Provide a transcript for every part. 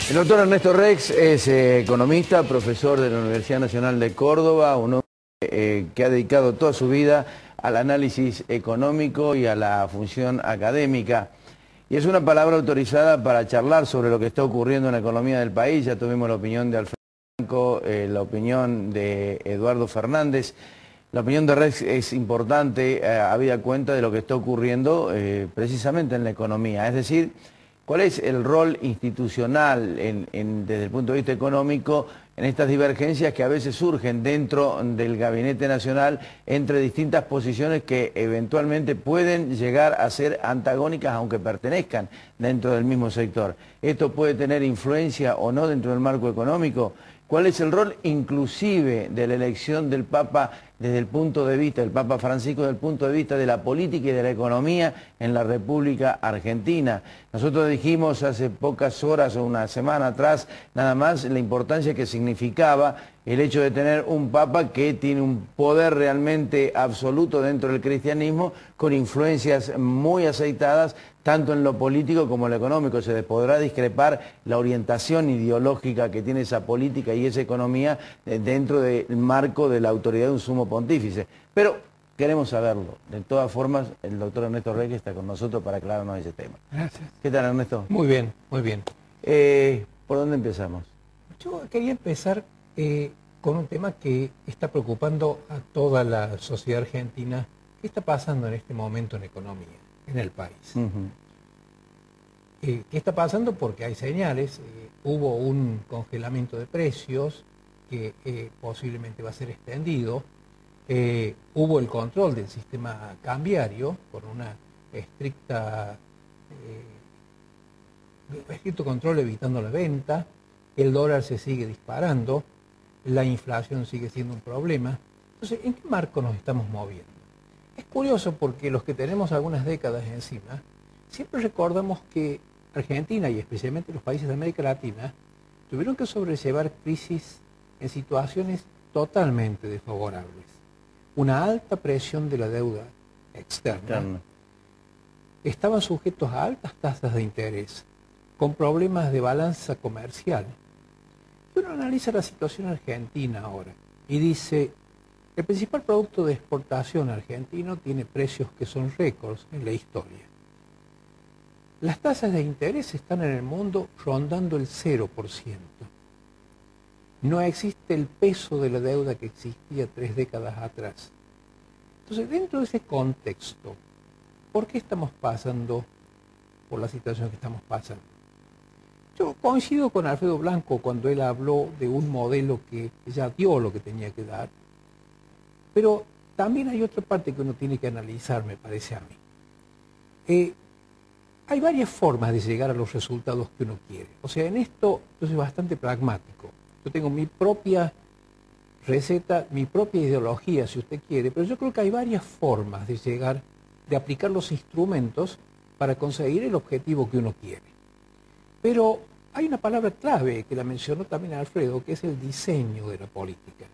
El doctor Ernesto Rex es economista, profesor de la Universidad Nacional de Córdoba, un hombre que ha dedicado toda su vida al análisis económico y a la función académica. Y es una palabra autorizada para charlar sobre lo que está ocurriendo en la economía del país. Ya tuvimos la opinión de Alfredo Blanco, la opinión de Eduardo Fernández. La opinión de Rex es importante, habida cuenta de lo que está ocurriendo precisamente en la economía. Es decir, ¿cuál es el rol institucional desde el punto de vista económico en estas divergencias que a veces surgen dentro del Gabinete Nacional entre distintas posiciones que eventualmente pueden llegar a ser antagónicas aunque pertenezcan dentro del mismo sector? ¿Esto puede tener influencia o no dentro del marco económico? ¿Cuál es el rol inclusive de la elección del Papa desde el punto de vista, del Papa Francisco, desde el punto de vista de la política y de la economía en la República Argentina? Nosotros dijimos hace pocas horas o una semana atrás nada más la importancia que significaba el hecho de tener un Papa que tiene un poder realmente absoluto dentro del cristianismo, con influencias muy aceitadas tanto en lo político como en lo económico. Se podrá discrepar la orientación ideológica que tiene esa política y esa economía dentro del marco de la autoridad de un sumo pontífice. Pero queremos saberlo. De todas formas, el doctor Ernesto Rex está con nosotros para aclararnos ese tema. Gracias. ¿Qué tal, Ernesto? Muy bien, muy bien. ¿Por dónde empezamos? Yo quería empezar con un tema que está preocupando a toda la sociedad argentina. ¿Qué está pasando en este momento en economía, en el país? ¿Qué está pasando? Porque hay señales. Hubo un congelamiento de precios que posiblemente va a ser extendido. Hubo el control del sistema cambiario con una estricto control evitando la venta. El dólar se sigue disparando. La inflación sigue siendo un problema. Entonces, ¿en qué marco nos estamos moviendo? Es curioso porque los que tenemos algunas décadas encima, siempre recordamos que Argentina y especialmente los países de América Latina tuvieron que sobrellevar crisis en situaciones totalmente desfavorables. Una alta presión de la deuda externa. Estaban sujetos a altas tasas de interés, con problemas de balanza comercial. Uno analiza la situación argentina ahora y dice, el principal producto de exportación argentino tiene precios que son récords en la historia. Las tasas de interés están en el mundo rondando el 0%. No existe el peso de la deuda que existía 3 décadas atrás. Entonces, dentro de ese contexto, ¿por qué estamos pasando por la situación que estamos pasando? Yo coincido con Alfredo Blanco cuando él habló de un modelo que ya dio lo que tenía que dar, pero también hay otra parte que uno tiene que analizar, me parece a mí. Hay varias formas de llegar a los resultados que uno quiere. O sea, en esto yo soy bastante pragmático. Yo tengo mi propia receta, mi propia ideología, si usted quiere, pero yo creo que hay varias formas de llegar, de aplicar los instrumentos para conseguir el objetivo que uno quiere. Pero hay una palabra clave que la mencionó también Alfredo, que es el diseño de la política.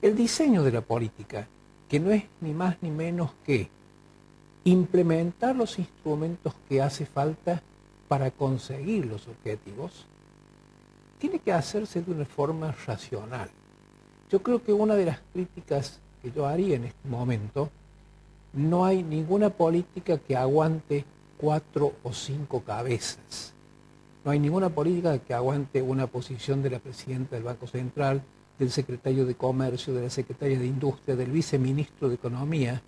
El diseño de la política, que no es ni más ni menos que implementar los instrumentos que hace falta para conseguir los objetivos, tiene que hacerse de una forma racional. Yo creo que una de las críticas que yo haría en este momento, no hay ninguna política que aguante 4 o 5 cabezas. No hay ninguna política que aguante una posición de la presidenta del Banco Central, del secretario de Comercio, de la secretaria de Industria, del viceministro de Economía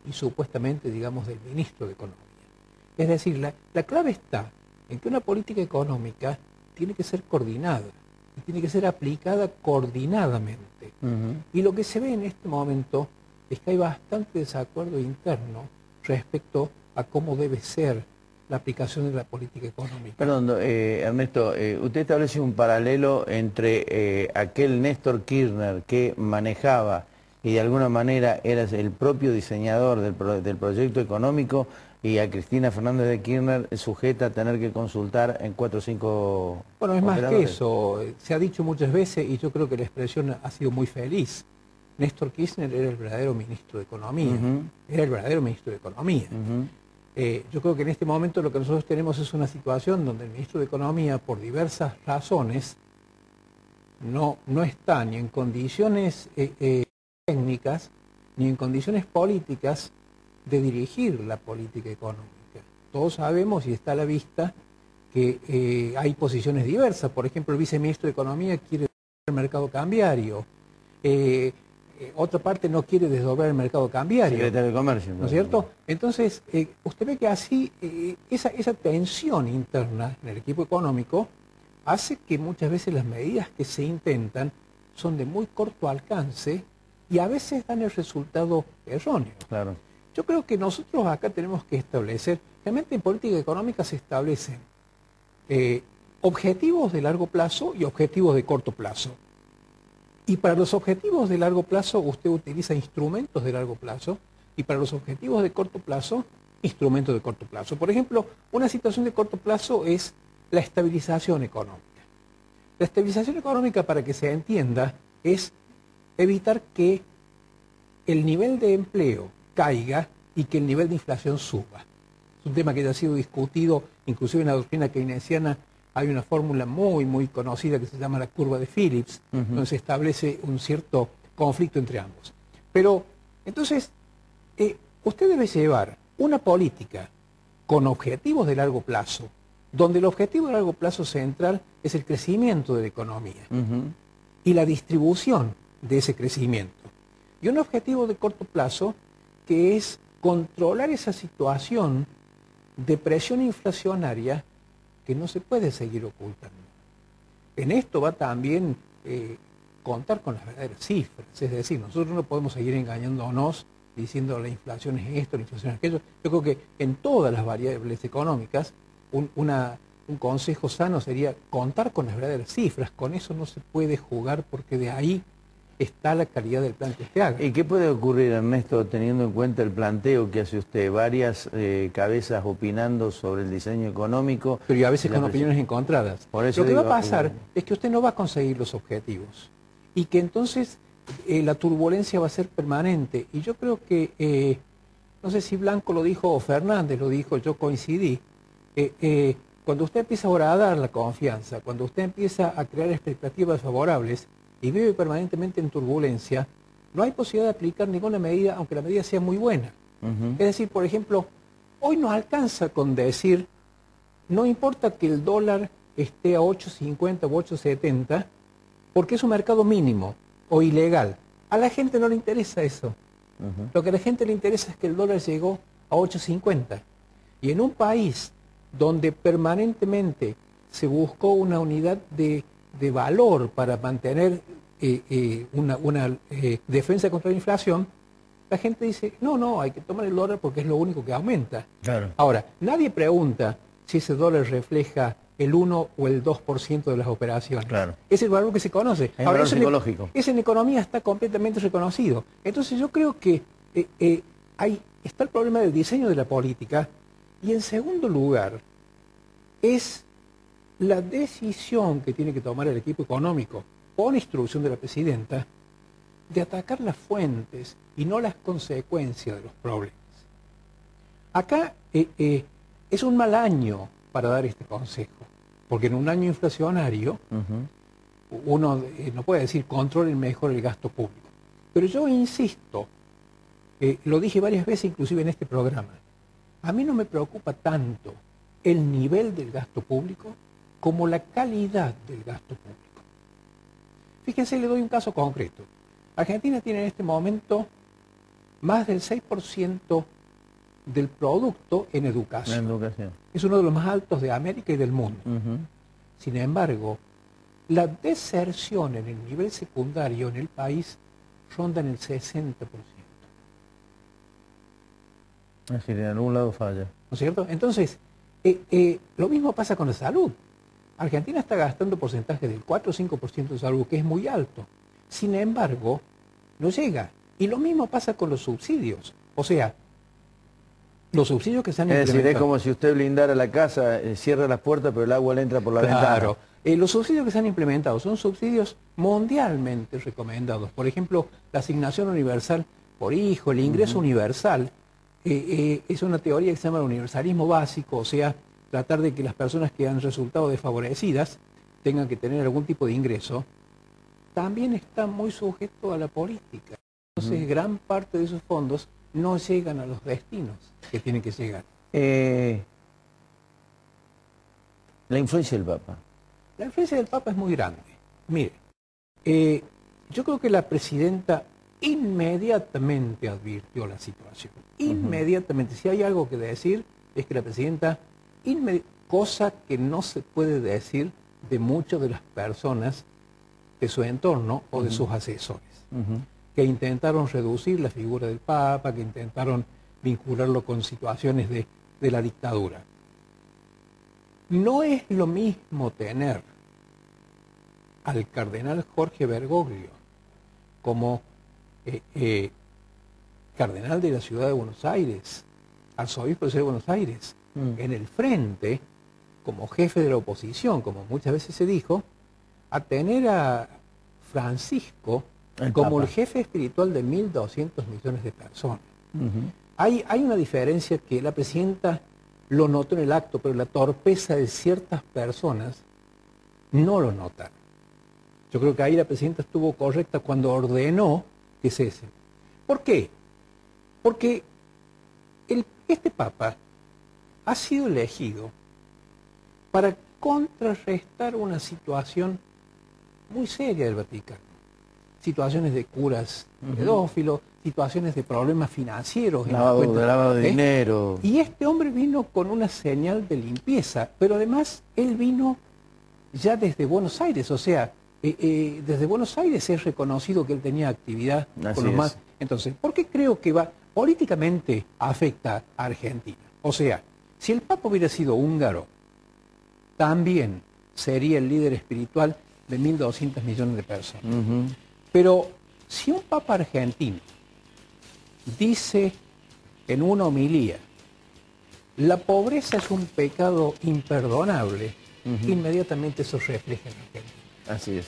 y supuestamente, digamos, del ministro de Economía. Es decir, la clave está en que una política económica tiene que ser coordinada y tiene que ser aplicada coordinadamente. Y lo que se ve en este momento es que hay bastante desacuerdo interno respecto a cómo debe ser la aplicación de la política económica. Perdón, Ernesto, usted establece un paralelo entre aquel Néstor Kirchner que manejaba y de alguna manera era el propio diseñador del proyecto económico, y a Cristina Fernández de Kirchner sujeta a tener que consultar en 4 o 5... Bueno, es más que eso. Se ha dicho muchas veces y yo creo que la expresión ha sido muy feliz. Néstor Kirchner era el verdadero ministro de Economía. Era el verdadero ministro de Economía. Yo creo que en este momento lo que nosotros tenemos es una situación donde el ministro de Economía, por diversas razones, no está ni en condiciones técnicas ni en condiciones políticas de dirigir la política económica. Todos sabemos y está a la vista que hay posiciones diversas. Por ejemplo, el viceministro de Economía quiere desdoblar el mercado cambiario. Otra parte no quiere desdoblar el mercado cambiario. Secretario de Comercio. ¿No es cierto? Entonces, usted ve que así, esa tensión interna en el equipo económico hace que muchas veces las medidas que se intentan son de muy corto alcance y a veces dan el resultado erróneo. Claro. Yo creo que nosotros acá tenemos que establecer, realmente en política económica se establecen objetivos de largo plazo y objetivos de corto plazo. Y para los objetivos de largo plazo usted utiliza instrumentos de largo plazo y para los objetivos de corto plazo, instrumentos de corto plazo. Por ejemplo, una situación de corto plazo es la estabilización económica. La estabilización económica, para que se entienda, es evitar que el nivel de empleo caiga y que el nivel de inflación suba. Es un tema que ya ha sido discutido, inclusive en la doctrina keynesiana hay una fórmula muy conocida que se llama la curva de Phillips, donde se establece un cierto conflicto entre ambos. Pero, entonces, usted debe llevar una política con objetivos de largo plazo, donde el objetivo de largo plazo central es el crecimiento de la economía y la distribución de ese crecimiento. Y un objetivo de corto plazo que es controlar esa situación de presión inflacionaria que no se puede seguir ocultando. En esto va también contar con las verdaderas cifras, es decir, nosotros no podemos seguir engañándonos diciendo la inflación es esto, la inflación es aquello. Yo creo que en todas las variables económicas un consejo sano sería contar con las verdaderas cifras. Con eso no se puede jugar porque de ahí está la calidad del plan que usted haga. ¿Y qué puede ocurrir, Ernesto, teniendo en cuenta el planteo que hace usted? Varias cabezas opinando sobre el diseño económico. Pero y a veces con opiniones encontradas. Por eso lo que va a pasar es que usted no va a conseguir los objetivos. Y que entonces la turbulencia va a ser permanente. Y yo creo que, no sé si Blanco lo dijo o Fernández lo dijo, yo coincidí. Cuando usted empieza ahora a dar la confianza, cuando usted empieza a crear expectativas favorables y vive permanentemente en turbulencia, no hay posibilidad de aplicar ninguna medida, aunque la medida sea muy buena. Es decir, por ejemplo, hoy no alcanza con decir, no importa que el dólar esté a 8.50 o 8.70, porque es un mercado mínimo o ilegal. A la gente no le interesa eso. Lo que a la gente le interesa es que el dólar llegó a 8.50. Y en un país donde permanentemente se buscó una unidad de valor para mantener una defensa contra la inflación, la gente dice, no, hay que tomar el dólar porque es lo único que aumenta. Claro. Ahora, nadie pregunta si ese dólar refleja el 1 o el 2% de las operaciones. Claro. Es el valor que se conoce. Es Ahora, valor psicológico. Eso en economía está completamente reconocido. Entonces yo creo que ahí está el problema del diseño de la política. Y en segundo lugar, es la decisión que tiene que tomar el equipo económico, con instrucción de la presidenta, de atacar las fuentes y no las consecuencias de los problemas. Acá es un mal año para dar este consejo, porque en un año inflacionario uno no puede decir controlen mejor el gasto público. Pero yo insisto, lo dije varias veces inclusive en este programa, a mí no me preocupa tanto el nivel del gasto público como la calidad del gasto público. Fíjense, le doy un caso concreto. Argentina tiene en este momento más del 6% del producto en educación. Es uno de los más altos de América y del mundo. Sin embargo, la deserción en el nivel secundario en el país ronda en el 60%. Es decir, en algún lado falla. ¿No es cierto? Entonces, lo mismo pasa con la salud. Argentina está gastando porcentaje del 4 o 5% de salud, que es muy alto. Sin embargo, no llega. Y lo mismo pasa con los subsidios. O sea, los subsidios que se han implementado. Es decir, es como si usted blindara la casa, cierra las puertas, pero el agua le entra por la ventana. Claro. Los subsidios que se han implementado son subsidios mundialmente recomendados. Por ejemplo, la asignación universal por hijo, el ingreso universal, es una teoría que se llama el universalismo básico, o sea, tratar de que las personas que han resultado desfavorecidas tengan que tener algún tipo de ingreso, también está muy sujeto a la política. Entonces, gran parte de esos fondos no llegan a los destinos que tienen que llegar. La influencia del Papa. La influencia del Papa es muy grande. Mire, yo creo que la presidenta inmediatamente advirtió la situación. Inmediatamente. Si hay algo que decir, es que la presidenta, cosa que no se puede decir de muchas de las personas de su entorno o de sus asesores, que intentaron reducir la figura del Papa, que intentaron vincularlo con situaciones de la dictadura. No es lo mismo tener al cardenal Jorge Bergoglio como cardenal de la ciudad de Buenos Aires, arzobispo de la ciudad de Buenos Aires, en el frente, como jefe de la oposición, como muchas veces se dijo, a tener a Francisco como el jefe espiritual de 1.200 millones de personas. Hay una diferencia que la presidenta lo notó en el acto, pero la torpeza de ciertas personas no lo notaron. Yo creo que ahí la presidenta estuvo correcta cuando ordenó que cesen. ¿Por qué? Porque este Papa ha sido elegido para contrarrestar una situación muy seria del Vaticano. Situaciones de curas pedófilos, situaciones de problemas financieros. Lavado de dinero. Y este hombre vino con una señal de limpieza, pero además él vino ya desde Buenos Aires, o sea, desde Buenos Aires es reconocido que él tenía actividad con los más. Entonces, ¿por qué creo que políticamente afecta a Argentina? O sea, si el Papa hubiera sido húngaro, también sería el líder espiritual de 1.200 millones de personas. Pero si un Papa argentino dice en una homilía, la pobreza es un pecado imperdonable, inmediatamente eso refleja en Argentina. Así es.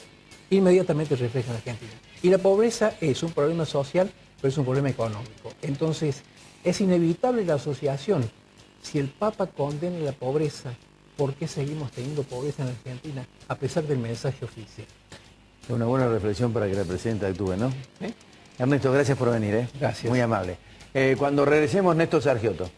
Inmediatamente refleja en Argentina. Y la pobreza es un problema social, pero es un problema económico. Entonces, es inevitable la asociación. Si el Papa condena la pobreza, ¿por qué seguimos teniendo pobreza en Argentina a pesar del mensaje oficial? Es una buena reflexión para que la presidenta actúe, ¿no? Ernesto, gracias por venir, Gracias. Muy amable. Cuando regresemos, Néstor Sargioto.